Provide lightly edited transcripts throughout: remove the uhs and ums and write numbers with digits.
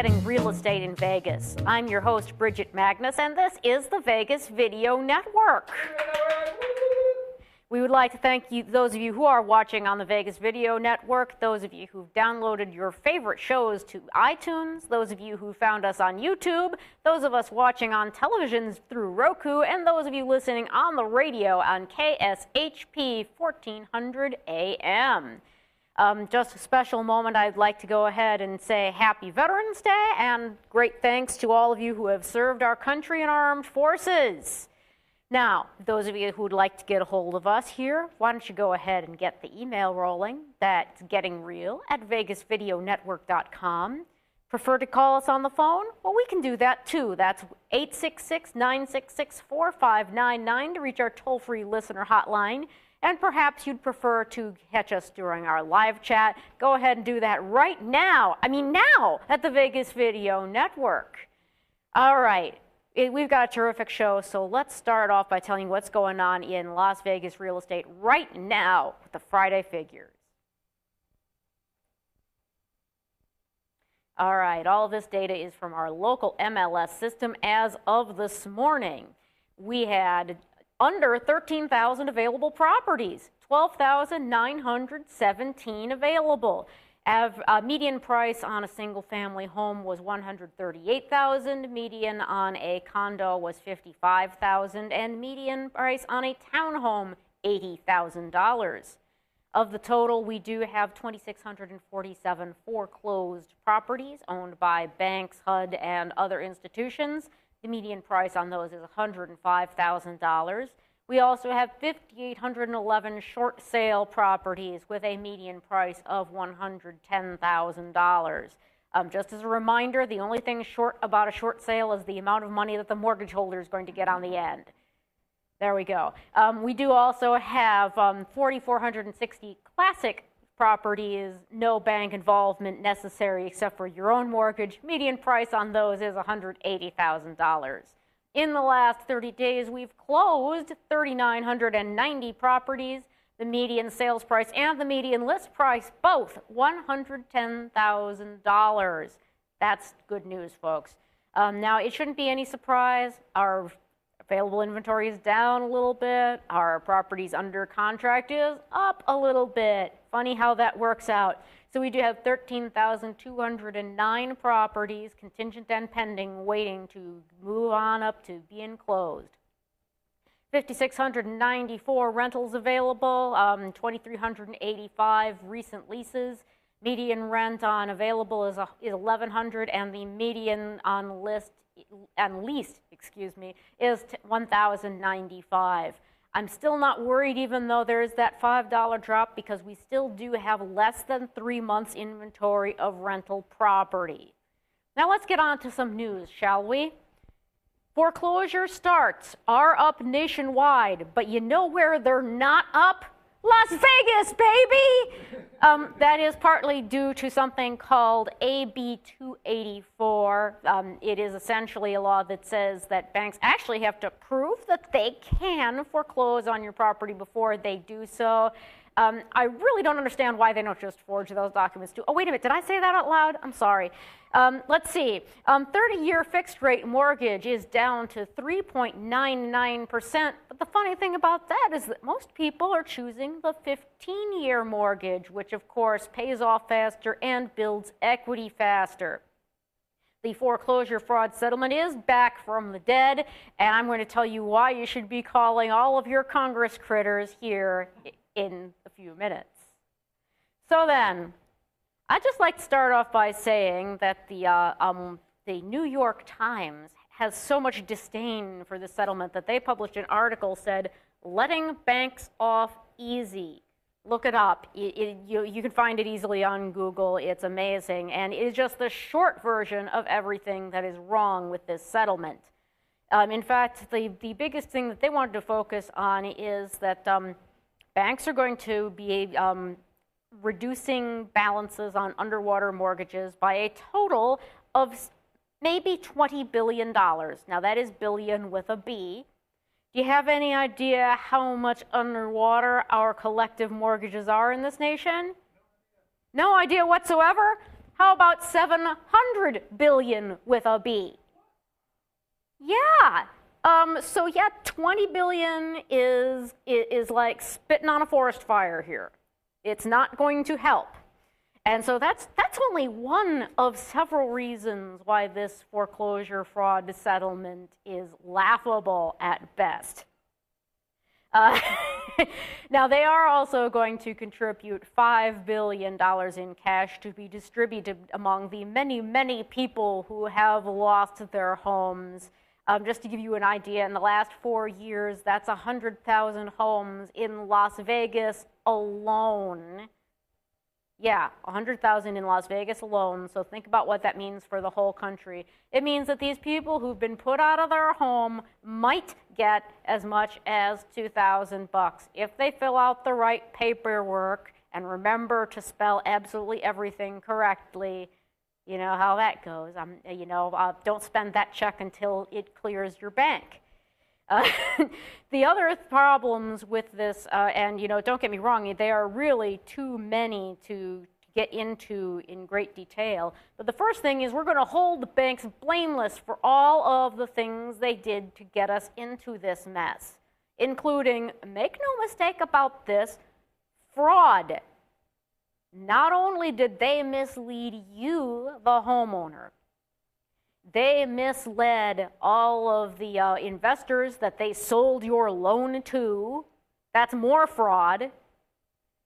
getting real estate in Vegas. I'm your host, Bridget Magnus, and this is the Vegas Video Network. We would like to thank you, those of you who are watching on the Vegas Video Network, those of you who've downloaded your favorite shows to iTunes, those of you who found us on YouTube, those of us watching on televisions through Roku, and those of you listening on the radio on KSHP 1400 AM. Just a special moment, I'd like to go ahead and say Happy Veterans Day and great thanks to all of you who have served our country and our armed forces. Now, those of you who would like to get a hold of us here, why don't you go ahead and get the email rolling. That's gettingreal@vegasvideonetwork.com. Prefer to call us on the phone? Well, we can do that too. That's 866-966-4599 to reach our toll-free listener hotline. And perhaps you'd prefer to catch us during our live chat. Go ahead and do that right now. Now at the Vegas Video Network. All right. We've got a terrific show, so let's start off by telling you what's going on in Las Vegas real estate right now with the Friday figures. All right, all of this data is from our local MLS system as of this morning. We had under 13,000 available properties, 12,917 available. Median price on a single-family home was $138,000. Median on a condo was $55,000, and median price on a townhome $80,000. Of the total, we do have 2,647 foreclosed properties owned by banks, HUD, and other institutions. The median price on those is $105,000. We also have 5,811 short sale properties with a median price of $110,000. Just as a reminder, the only thing short about a short sale is the amount of money that the mortgage holder is going to get on the end. There we go. We do also have 4,460 classic properties, no bank involvement necessary except for your own mortgage. Median price on those is $180,000. In the last 30 days, we've closed 3,990 properties. The median sales price and the median list price, both $110,000. That's good news, folks. Now, it shouldn't be any surprise. Our available inventory is down a little bit. Our properties under contract is up a little bit. Funny how that works out. So we do have 13,209 properties, contingent and pending, waiting to move on up to being closed. 5,694 rentals available, 2,385 recent leases. Median rent on available is $1,100, and the median on leased is $1,095. I'm still not worried, even though there's that $5 drop, because we still do have less than 3 months inventory of rental property. Now let's get on to some news, shall we? Foreclosure starts are up nationwide, but you know where they're not up? Las Vegas, baby! That is partly due to something called AB 284. It is essentially a law that says that banks actually have to prove that they can foreclose on your property before they do so. I really don't understand why they don't just forge those documents too. Oh, wait a minute, did I say that out loud? I'm sorry. Let's see. 30-year fixed rate mortgage is down to 3.99%. But the funny thing about that is that most people are choosing the 15-year mortgage, which of course pays off faster and builds equity faster. The foreclosure fraud settlement is back from the dead, and I'm going to tell you why you should be calling all of your Congress critters here in a few minutes. So then, I'd just like to start off by saying that the New York Times has so much disdain for the settlement that they published an article said, letting banks off easy. Look it up. You can find it easily on Google. It's amazing. And it is just the short version of everything that is wrong with this settlement. In fact, the biggest thing that they wanted to focus on is that banks are going to be reducing balances on underwater mortgages by a total of maybe $20 billion. Now, that is billion with a B. Do you have any idea how much underwater our collective mortgages are in this nation? No idea whatsoever? How about 700 billion with a B? Yeah. So yeah, 20 billion is like spitting on a forest fire here. It's not going to help. And so that's only one of several reasons why this foreclosure fraud settlement is laughable at best. Now, they are also going to contribute $5 billion in cash to be distributed among the many, many people who have lost their homes. Just to give you an idea, in the last 4 years, that's 100,000 homes in Las Vegas alone. Yeah, 100,000 in Las Vegas alone, so think about what that means for the whole country. It means that these people who've been put out of their home might get as much as $2,000 if they fill out the right paperwork and remember to spell absolutely everything correctly. You know how that goes. Don't spend that check until it clears your bank. The other problems with this, and don't get me wrong, they are really too many to get into in great detail. But the first thing is we're going to hold the banks blameless for all of the things they did to get us into this mess, including, make no mistake about this, fraud. Not only did they mislead you, the homeowner, they misled all of the investors that they sold your loan to. That's more fraud.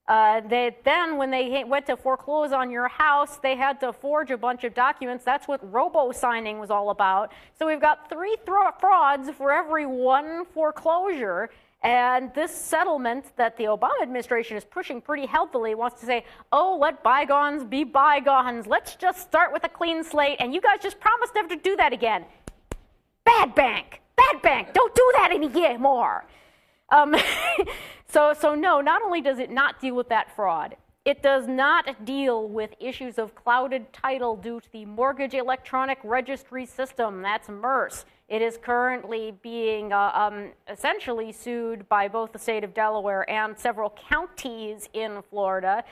Then when they went to foreclose on your house, they had to forge a bunch of documents. That's what robo-signing was all about. So we've got 3 frauds for every 1 foreclosure. And this settlement that the Obama administration is pushing pretty healthily wants to say, oh, let bygones be bygones. Let's just start with a clean slate, and you guys just promise never to do that again. Bad bank. Don't do that anymore. So no, not only does it not deal with that fraud, it does not deal with issues of clouded title due to the Mortgage Electronic Registry System. That's MERS. It is currently being essentially sued by both the state of Delaware and several counties in Florida.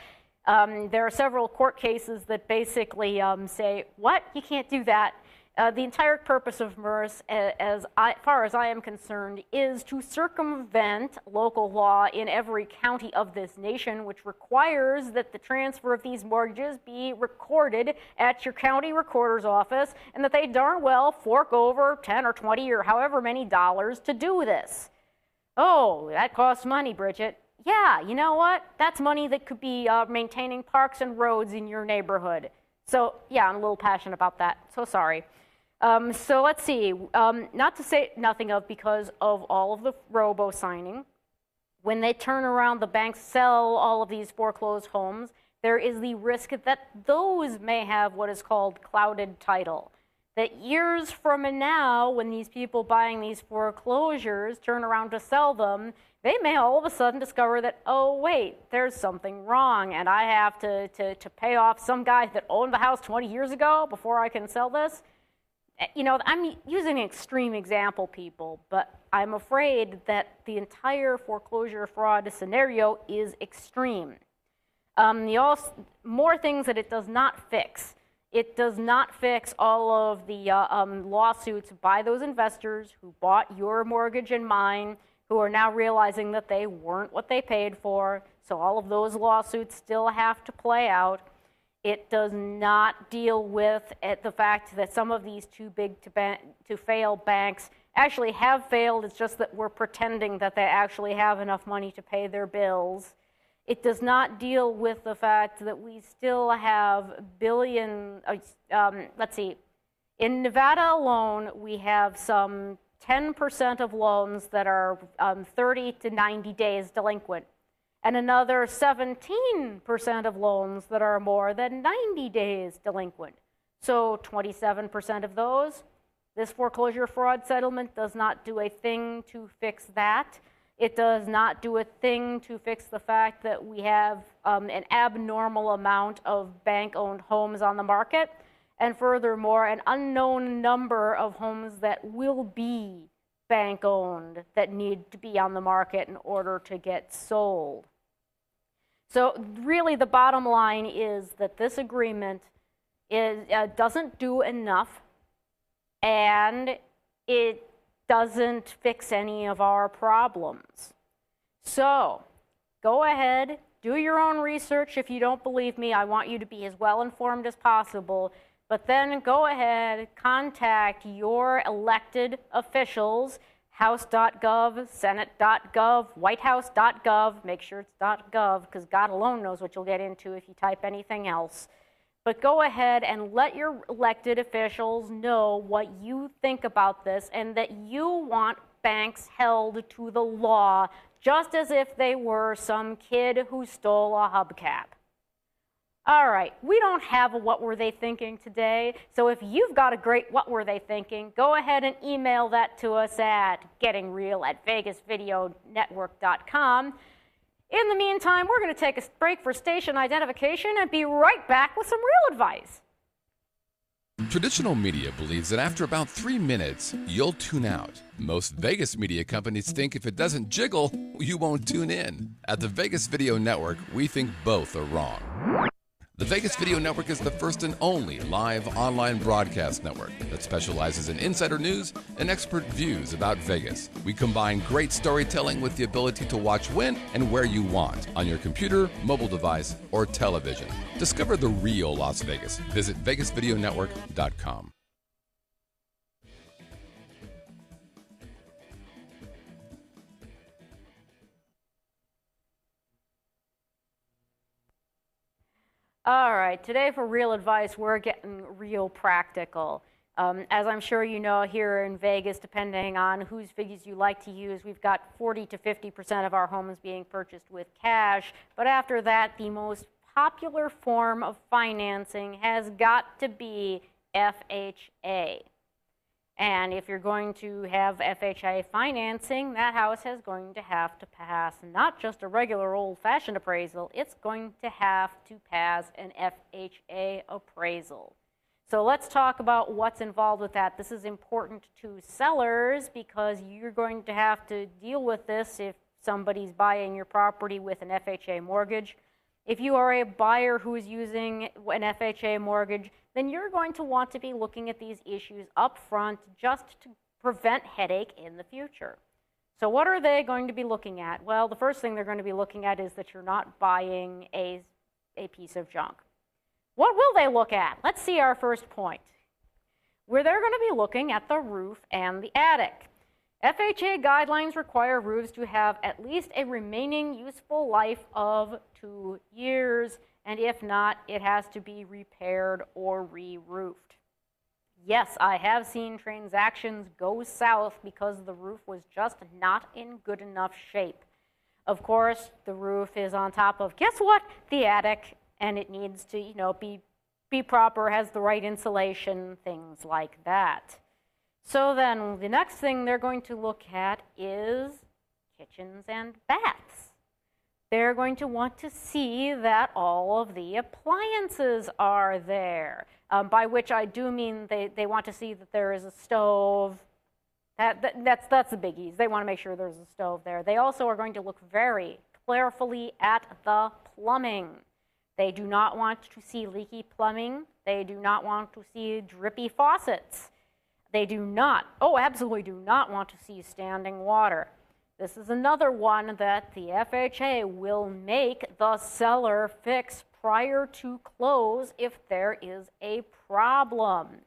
There are several court cases that basically say, what? You can't do that. The entire purpose of MERS, as far as I am concerned, is to circumvent local law in every county of this nation, which requires that the transfer of these mortgages be recorded at your county recorder's office, and that they darn well fork over 10 or 20 or however many dollars to do this. Oh, that costs money, Bridget. Yeah, you know what? That's money that could be maintaining parks and roads in your neighborhood. So, yeah, I'm a little passionate about that. So sorry. So let's see, not to say nothing of because of all of the robo-signing. When they turn around, the banks sell all of these foreclosed homes, there is the risk that those may have what is called clouded title. That years from now, when these people buying these foreclosures turn around to sell them, they may all of a sudden discover that, oh, wait, there's something wrong, and I have to pay off some guy that owned the house 20 years ago before I can sell this. I'm using an extreme example, people, but I'm afraid that the entire foreclosure fraud scenario is extreme. More things that it does not fix. It does not fix all of the lawsuits by those investors who bought your mortgage and mine, who are now realizing that they weren't what they paid for. So all of those lawsuits still have to play out. It does not deal with the fact that some of these too big to fail banks actually have failed. It's just that we're pretending that they actually have enough money to pay their bills. It does not deal with the fact that we still have let's see, in Nevada alone, we have some 10% of loans that are 30 to 90 days delinquent, and another 17% of loans that are more than 90 days delinquent. So 27% of those, this foreclosure fraud settlement does not do a thing to fix that. It does not do a thing to fix the fact that we have an abnormal amount of bank-owned homes on the market, and furthermore, an unknown number of homes that will be bank-owned that need to be on the market in order to get sold. So really the bottom line is that this agreement doesn't do enough, and it doesn't fix any of our problems. So go ahead, do your own research. If you don't believe me, I want you to be as well informed as possible. But then go ahead, contact your elected officials, House.gov, Senate.gov, WhiteHouse.gov. Make sure it's .gov, because God alone knows what you'll get into if you type anything else. But go ahead and let your elected officials know what you think about this, and that you want banks held to the law, just as if they were some kid who stole a hubcap. All right, we don't have a what were they thinking today, so if you've got a great what were they thinking, go ahead and email that to us at gettingreal@vegasvideonetwork.com. In the meantime, we're going to take a break for station identification and be right back with some real advice. Traditional media believes that after about 3 minutes, you'll tune out. Most Vegas media companies think if it doesn't jiggle, you won't tune in. At the Vegas Video Network, we think both are wrong. The Vegas Video Network is the first and only live online broadcast network that specializes in insider news and expert views about Vegas. We combine great storytelling with the ability to watch when and where you want on your computer, mobile device, or television. Discover the real Las Vegas. Visit vegasvideonetwork.com. All right, today for real advice, we're getting real practical. As I'm sure you know, here in Vegas, depending on whose figures you like to use, we've got 40 to 50% of our homes being purchased with cash. But after that, the most popular form of financing has got to be FHA. And if you're going to have FHA financing, that house is going to have to pass not just a regular old-fashioned appraisal, it's going to have to pass an FHA appraisal. So let's talk about what's involved with that. This is important to sellers because you're going to have to deal with this if somebody's buying your property with an FHA mortgage. If you are a buyer who is using an FHA mortgage, then you're going to want to be looking at these issues up front just to prevent headache in the future. So what are they going to be looking at? Well, the first thing they're going to be looking at is that you're not buying a piece of junk. What will they look at? Let's see our first point, where they're going to be looking at the roof and the attic. FHA guidelines require roofs to have at least a remaining useful life of 2 years, and if not, it has to be repaired or re-roofed. Yes, I have seen transactions go south because the roof was just not in good enough shape. Of course, the roof is on top of, guess what? The attic, and it needs to, be proper, has the right insulation, things like that. So then the next thing they're going to look at is kitchens and baths. They're going to want to see that all of the appliances are there, by which I do mean they want to see that there is a stove. That's the biggies. They want to make sure there's a stove there. They also are going to look very carefully at the plumbing. They do not want to see leaky plumbing. They do not want to see drippy faucets. They do not, absolutely do not want to see standing water. This is another one that the FHA will make the seller fix prior to close if there is a problem.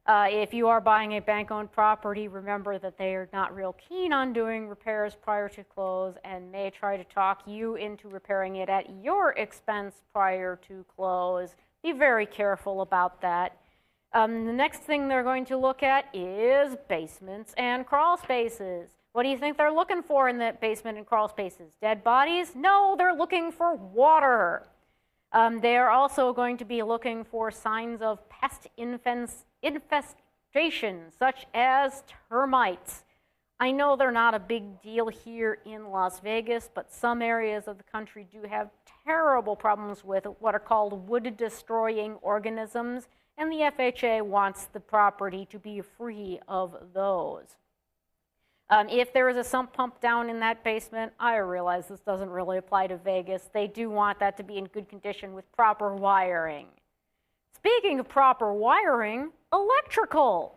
If you are buying a bank-owned property, remember that they are not real keen on doing repairs prior to close and may try to talk you into repairing it at your expense prior to close. Be very careful about that. The next thing they're going to look at is basements and crawl spaces. What do you think they're looking for in the basement and crawl spaces? Dead bodies? No, they're looking for water. They are also going to be looking for signs of pest infestation, such as termites. I know they're not a big deal here in Las Vegas, but some areas of the country do have terrible problems with what are called wood-destroying organisms, and the FHA wants the property to be free of those. If there is a sump pump down in that basement, I realize this doesn't really apply to Vegas. They do want that to be in good condition with proper wiring. Speaking of proper wiring, electrical.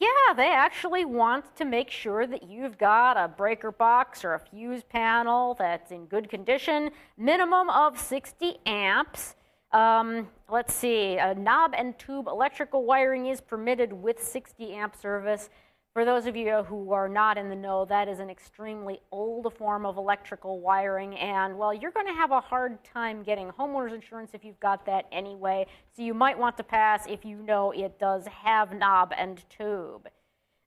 Yeah, they actually want to make sure that you've got a breaker box or a fuse panel that's in good condition, minimum of 60 amps. Let's see, a knob and tube electrical wiring is permitted with 60 amp service. For those of you who are not in the know, that is an extremely old form of electrical wiring, and well, you're going to have a hard time getting homeowners insurance if you've got that anyway, so you might want to pass if you know it does have knob and tube.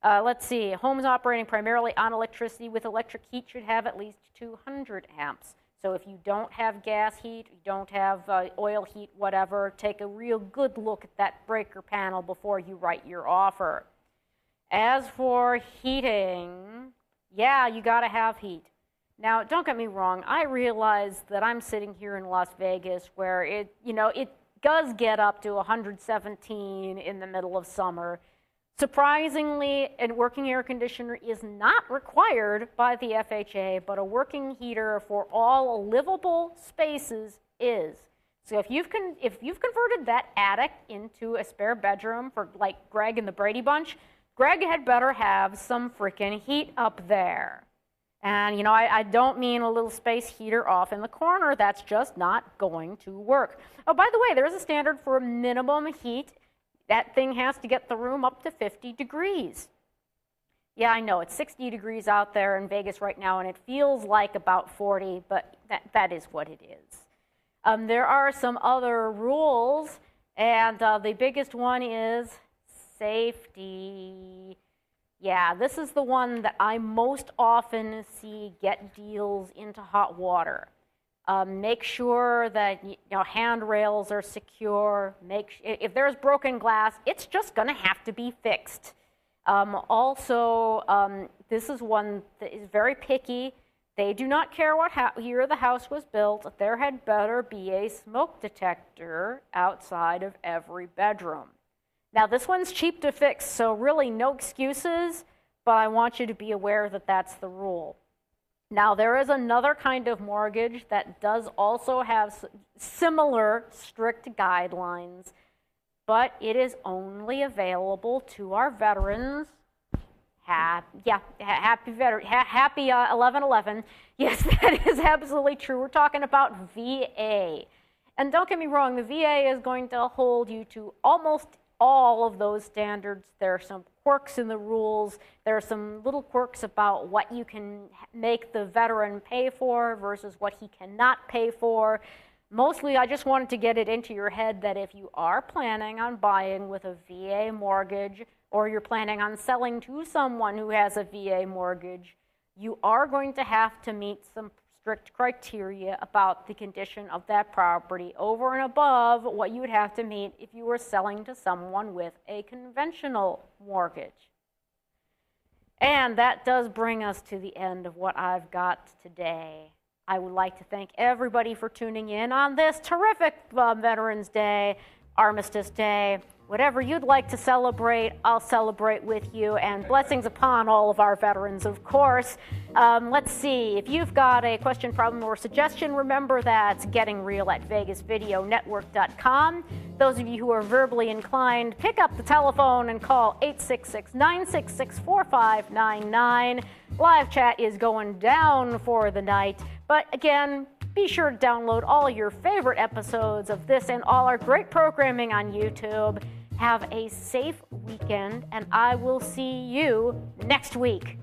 Let's see, homes operating primarily on electricity with electric heat should have at least 200 amps. So if you don't have gas heat, you don't have oil heat, whatever, take a real good look at that breaker panel before you write your offer. As for heating, yeah, you got to have heat. Now, don't get me wrong. I realize that I'm sitting here in Las Vegas where it does get up to 117 in the middle of summer. Surprisingly, a working air conditioner is not required by the FHA, but a working heater for all livable spaces is. So if you've converted that attic into a spare bedroom for like Greg and the Brady Bunch, Greg had better have some freaking heat up there. And, I don't mean a little space heater off in the corner. That's just not going to work. Oh, by the way, there's a standard for minimum heat. That thing has to get the room up to 50 degrees. Yeah, I know, it's 60 degrees out there in Vegas right now, and it feels like about 40, but that is what it is. There are some other rules, and the biggest one is safety. Yeah, this is the one that I most often see get deals into hot water. Make sure that handrails are secure. If there's broken glass, it's just going to have to be fixed. This is one that is very picky. They do not care what year the house was built. There had better be a smoke detector outside of every bedroom. Now, this one's cheap to fix, so really no excuses, but I want you to be aware that that's the rule. Now, there is another kind of mortgage that does also have similar strict guidelines, but it is only available to our veterans. Happy 11/11. Yes, that is absolutely true. We're talking about VA. And don't get me wrong, the VA is going to hold you to almost all of those standards. There are some quirks in the rules. There are some little quirks about what you can make the veteran pay for versus what he cannot pay for. Mostly, I just wanted to get it into your head that if you are planning on buying with a VA mortgage, or you're planning on selling to someone who has a VA mortgage, you are going to have to meet some strict criteria about the condition of that property over and above what you would have to meet if you were selling to someone with a conventional mortgage. And that does bring us to the end of what I've got today. I would like to thank everybody for tuning in on this terrific Veterans Day, Armistice Day. Whatever you'd like to celebrate, I'll celebrate with you, and blessings upon all of our veterans, of course. Let's see, if you've got a question, problem, or suggestion, remember that's Getting Real at VegasVideoNetwork.com. Those of you who are verbally inclined, pick up the telephone and call 866-966-4599. Live chat is going down for the night, but again, be sure to download all your favorite episodes of this and all our great programming on YouTube. Have a safe weekend, and I will see you next week.